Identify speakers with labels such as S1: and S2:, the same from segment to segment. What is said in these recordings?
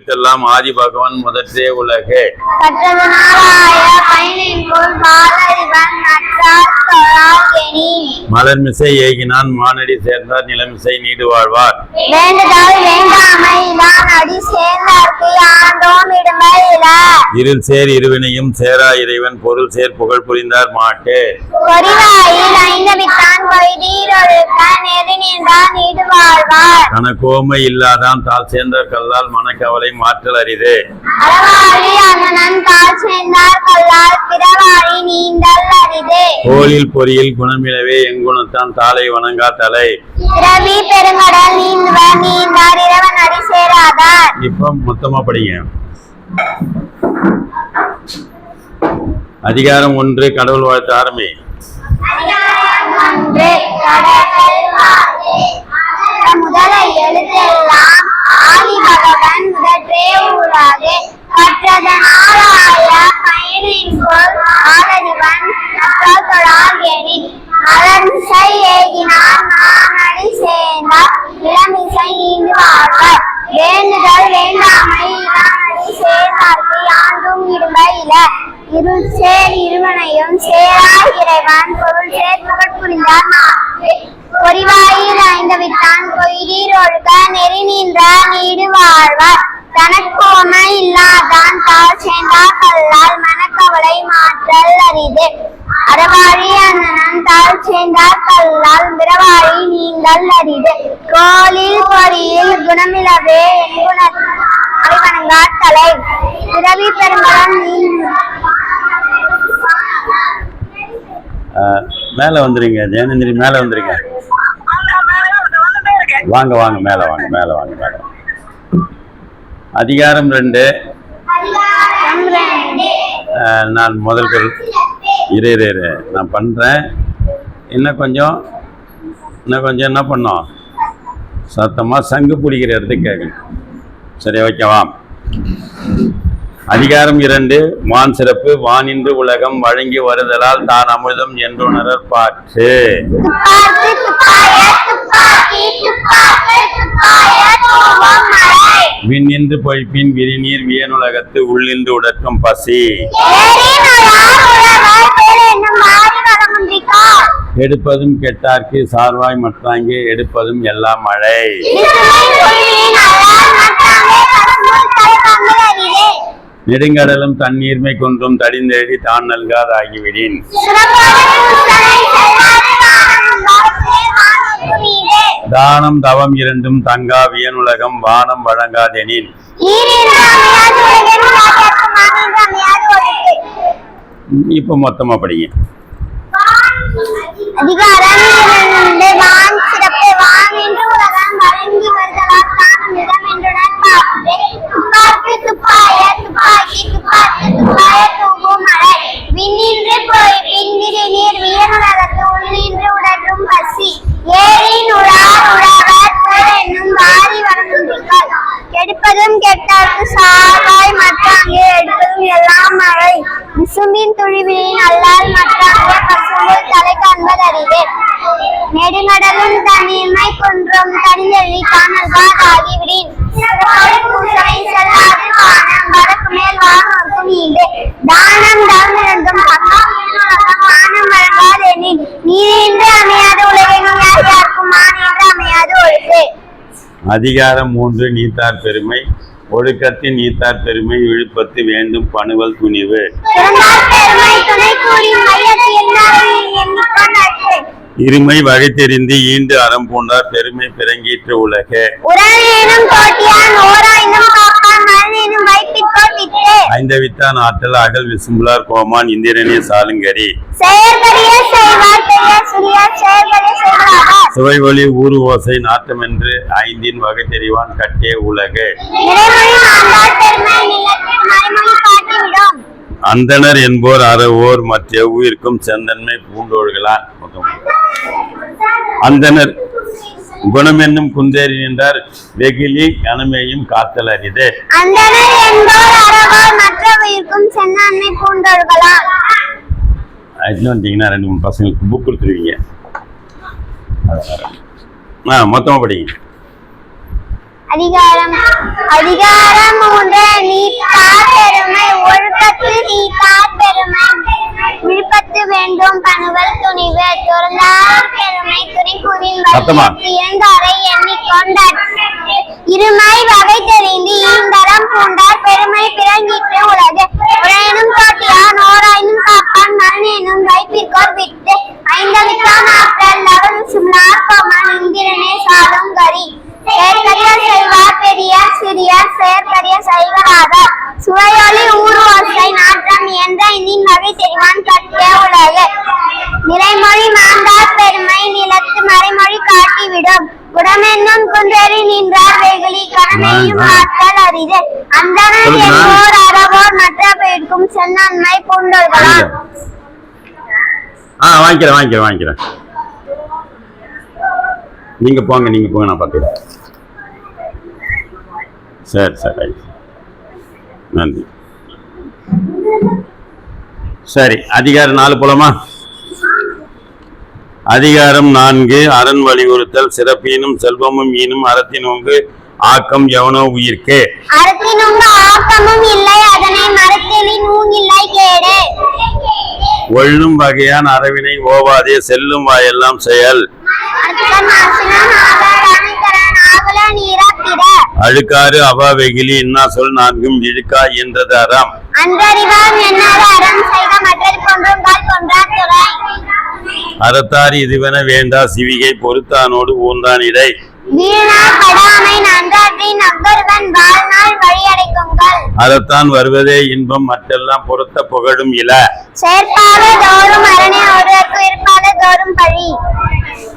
S1: உயிர்த்தெல்லாம் ஆதி பகவான் முதற்றே உலகு. மலர்மிசை ஏகினான் மானடி சேர்ந்தார் நிலமிசை நீடு வாழ்வார். இருள் சேர் இருவினையும் சேரா இறைவன் பொருள் சேர் புகழ் புரிந்தார் மாட்டு. கணக்கோமை இல்லாதான் தாள் சேர்ந்தார் கல்லால் மனக்கவலை மாற்றல் அரிது. கோலில் பொறியில் குணமிலவே எங்குணத்தான் தாளை வணங்கா தலை. இப்ப மொத்தமா படிங்க. அதிகாரம் 1 கடவுள் வாழ்த்து ஆரம்பி.
S2: முதலை எழுத்தெல்லாம் ஆதி பகவன் முதற்றே உலகு. கற்றதனாலாய பயனின்கொள் ஆதரிவன் நற்றால் தொழால் எனின். மலர்மிசை ஏகினான் மானடி சேர்ந்தார் நிலமிசை நீண்டு வாழ்வார். வேண்டுதல் வேண்டாமை இளநடி சேர்ந்தார்க்கு யாண்டும் இடும்ப இல. இருள் சேர் இருவனையும் சேரா இறைவன் பொருள் சேர் புகழ் புரிந்தார் மாட்டு. பொறிவாயில் ஐந்தவித்தான் பொய்தீர் ஒழுக நெறி நின்ற நீடு வாழ்வார். தனக்கோமை இல்லாதான் தாள் சேர்ந்தார் கல்லால் மனக்கவலை மாற்றல் அரிது. அறவாழி அண்ணன் தாள் சேர்ந்தார் கல்லால் பிறவாழி நீந்தல் அரிது. கோலில் பொறியில் குணமிலவே என்குணத்தை வணங்கா தலை. பிறவி பெரும்பலம்
S1: மேல வந்துருங்க ஜெயநந்திரி, மேல வந்துருங்க. வாங்க வாங்க மேல வாங்க மேல வாங்க மேல. அதிகாரம் 2. நான் முதல் இரு நான் பண்றேன். இன்னும் கொஞ்சம் என்ன பண்ணோம், சத்தமா சங்கு பிடிக்கிற இடத்துக்கு கேட்கணும். சரி, ஓகேவா? அதிகாரம் 2 வான் சிறப்பு. வானின்று உலகம் வழங்கி வருதலால் தான் அமிர்தம் என்றுணரற் பாற்று. விண்ணின்று பொய்ப்பின் விரிநீர் வியனுலகத்து உள்ளின்று உடற்கும் பசி. எடுப்பதும் கெட்டார்க்கு சார்வாய் மற்றாங்கே எடுப்பதும் எல்லாம் மழை. நெடுங்கடலும் தண்ணீர்மை குன்றும் தடிந்தெழுதி தான் நல்காதாகிவிடின். தானம் தவம் இரண்டும் தங்கா வியனுலகம் வானம் வழங்காதெனின். இப்ப மொத்தமா படிங்க.
S2: கெடுப்பதும் கெட்டார்க்கு சார்வாய் மற்றாங்கே எடுப்பதும் எல்லாம் மழை. விசும்பின் துழிவின் அல்லால் மற்றாங்கே பசும்புல் தலை காண்பது அறிவே. நெடுங்கடலும் தண்ணீர்மை குன்றும் தடிந்தெழி காணல்காதாகிவிடின். வடக்கு மேல் வானோர்க்கும் ஈடு. தானம் தவம் இரண்டும் வானம் வழங்காதெனின். நீரின்றி அமையாது உலகெங்கும் யாருக்கும் மானின்றி அமையாது ஒழுக்கு.
S1: அதிகாரம் 3 நீத்தார் பெருமை. ஒழுக்கத்தின் நீத்தார் பெருமை விழுப்பத்து வேண்டும் பணுவல் துணிவு. இருமை வகை தெரிந்து ஈண்டு அறம் பூண்டார் பெருமை பிறங்கீற்று உலக. ஐந்தவித்தான் ஆற்றல் அகல் விசும்புலார் கோமான் இந்திரனே சாலுங்கரி. சுவை ஒளி ஊறு ஓசை நாட்டம் என்று ஐந்தின் வகை தெரிவான் கட்டே உலக. அந்தனர் என்போர் அறவோர் மற்ற உயிர்க்கும் செந்தன்மை பூண்டோர்களான். அந்தனர் குணம் என்னும் குந்தேறி நின்றார் வெகிலி கனமையும் காத்தல் அரிது. வந்தீங்கன்னா 2-3 பசங்களுக்கு புக் கொடுத்துருவீங்க. மொத்தமா படிங்க.
S2: அதிகாரம்
S1: மொத்தமா
S2: இறந்தாரை எண்ணிக்கொண்ட இருமை வகை தெரிந்து ஈந்தரம் பூண்டார் பெருமை பிறங்கிட்டு உலகு உரையனும் தோட்டியான் ஓராயினும் காப்பான் மரணேனும் வைப்பிற்கோர் விட்டு ஐந்தவித்தான் ஆற்றல் லவன் சும்னார் கோமன் இந்திரனே சாலும் கரி செயற்கரிய செய்வார் பெரியார் சிறியார் செயற்கரிய செய்களாதார் சுவையொலி ஊறு ஓசை நாற்றம் என்ற இனின் வகை தெரிவான் கட்டிய உலகு நிறைமொழி மாந்தார் பெருமை நிலத்து மறைமொழி காட்டிவிடும் குடமென்னும் குன்றேறி நின்றார் வெகுளி கணமையும் ஆற்றல் அரிது அந்தனர் என்போர் அறவோர் மற்ற பெயர்க்கும் சென்னன்மை பூண்டோர்களாம்.
S1: வாங்கிக்கிறேன் நீங்க போங்க நான் பார்த்துக்கிறேன். சரி நன்றி. சரி, அதிகாரம் 4 போலாமா? அதிகாரம் 4 அரண் வலியுறுத்தல் சிறப்பீனும் செல்வமும் ஈனும் அறத்தினோங்கு ஆக்கம் எவனோ உயிர்க்கு
S2: அறத்தினோங்கு ஆக்கமும் இல்லை அதனை மறத்தலின் ஊங்கில்லை கேடு
S1: ஒள்ளும் வகையான் அரவினை ஓவாதே செல்லும் வாயெல்லாம் செயல் அழுக்காறு அவா வெகிலி இன்னா சொல் நான்கும் இழுக்கா என்றது அறம் அறத்தாரி இதுவென வேண்டா சிவிகை பொறுத்தானோடு ஊர்ந்தான் இடை அறத்தான் வருவதே இன்பம் மற்றெல்லாம் பொறுத்த புகழும் இல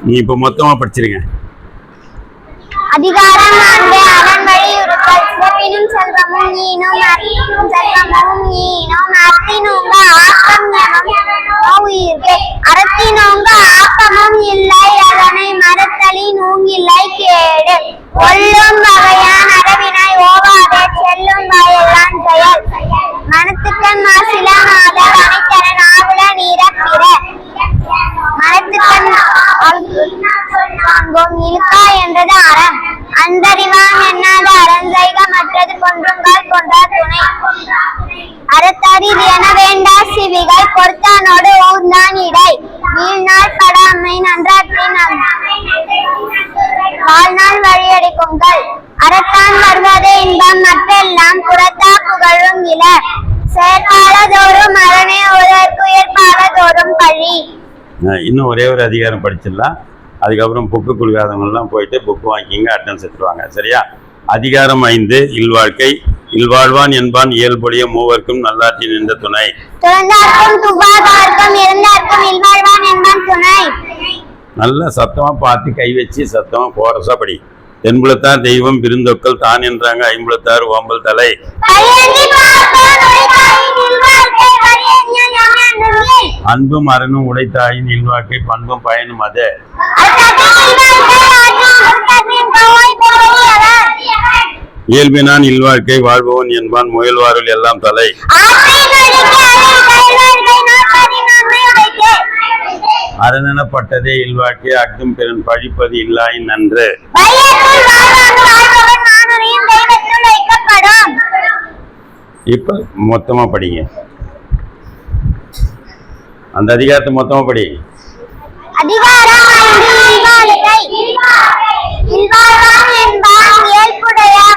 S1: நீ இப்ப மொத்தமா படிச்சிருங்க.
S2: அதிகாரம் 4 அரண் வலியுறுத்தல் சிறப்பினும் செல்வமும் ஈனும் அறத்தினோங்க ஆக்கம் எவனோ உயிர்க்கு அறத்தினோங்க ஆக்கமும் இல்லை அதனை மறத்தலின் ஊங்கில்லை கேடு ஒள்ளும் வகையான் அரவினை ஓவாதே செல்லும் வாயெல்லாம் செயல் மனத்துக்கண் மாசில மாதர் அனைத்தரன் ஆகுல நீரப்பிற மனத்துக்கண் இழுக்கா என்றது அறம் அந்தறிவான் எண்ணாத அரண் செய்க மற்றது கொன்றுங்கால் கொன்றார் துணை அறத்தரிது என வேண்டா சிவிகை பொறுத்தானோடு ஊர்ந்தான் இடை வீழ்நாள் படாமை நன்றாற்றின் வாழ்நாள் வழியடிக்குங்கள் அறத்தான் வருவதே இன்பம் மற்றெல்லாம் புறத்தா புகழும் இல செயற்பாலதோறும் அரணே ஒருவருக்கு உயர்பாலதோறும் பழி.
S1: இன்னும் ஒரே ஒரு அதிகாரம் படிச்சிடலாம். அதுக்கப்புறம் புக்கு குழுவாதவங்கெல்லாம் போயிட்டு புக்கு வாங்கிங்க அட்டன்ஸ் எடுத்துருவாங்க. சரியா? அதிகாரம் 5 இல்வாழ்க்கை இல்வாழ்வான் என்பான் இயல்புடைய மூவர்க்கும் நல்லாற்றி நின்ற துணை நல்ல சத்தமா பார்த்து கை வச்சு சத்தமா கோரசா படி. தென்புலத்தார் தெய்வம் விருந்தொக்கல் தான் என்றாங்க ஐம்புலத்தார் ஓம்பல் தலை அன்பும் அரணும் உடைத்தாயின் இல்வாழ்க்கை பண்பும் பயனும் அது இயல்பினான் இல்வாழ்க்கை வாழ்பவன் என்பான் முயல்வாருள் எல்லாம் தலை அரணப்பட்டதே இல்வாழ்க்கை அக்தும் பிறன் பழிப்பது இல்லாயின் நன்று. இப்ப மொத்தமா படிங்க. அந்த அதிகாரத்தை மொத்தமா படி.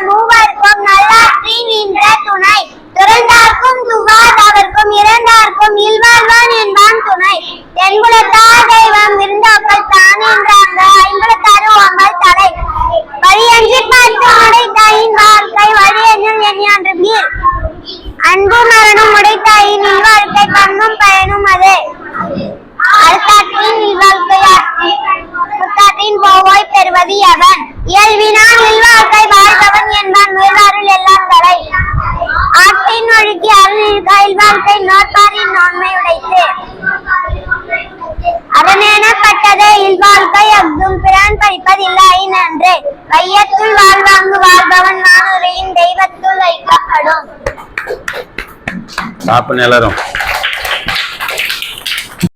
S2: மூவர்க்கும் நல்லாற்றி நின்ற துணை துறந்தார்க்கும் துவாதவர்க்கும் இறந்தார்க்கும் இல்வாழ்வான் என்பான் துணை தென்புலத்தார் தெய்வம் விருந்தோக்கள் தான் என்றாங்க ஐம்புலத்தாறு ஓம்பல் தலை வழியன்றி பார்த்து உடைத்தாயின் வாழ்க்கை வழியென்னும் எண்ணியான்று நீர் அன்பு மரணம் உடைத்தாயின் இல்வாழ்க்கை பண்பும் பயனும் அதே அறுத்தாற்றின் இல்வாழ்க்கையின் போவாய் பெறுவது எவன் இயல்பினான் இல்வாழ்க்கை வாழ்பவன் என்பான் முயல்வாருள் எல்லாம் தலை ஆற்றின் ஒழுக்கி அருள் இல்வாழ்க்கை நோற்பாரின் நோன்மை உடைத்து அரணேனப்பட்டதே இல்வாழ்க்கை அஃதும் பிரான் பறிப்பதில்லை நன்று வையத்துள் வாழ்வாங்கு வாழ்பவன் மானுரையின் தெய்வத்துள் வைக்கப்படும்.
S1: எல்லாரும்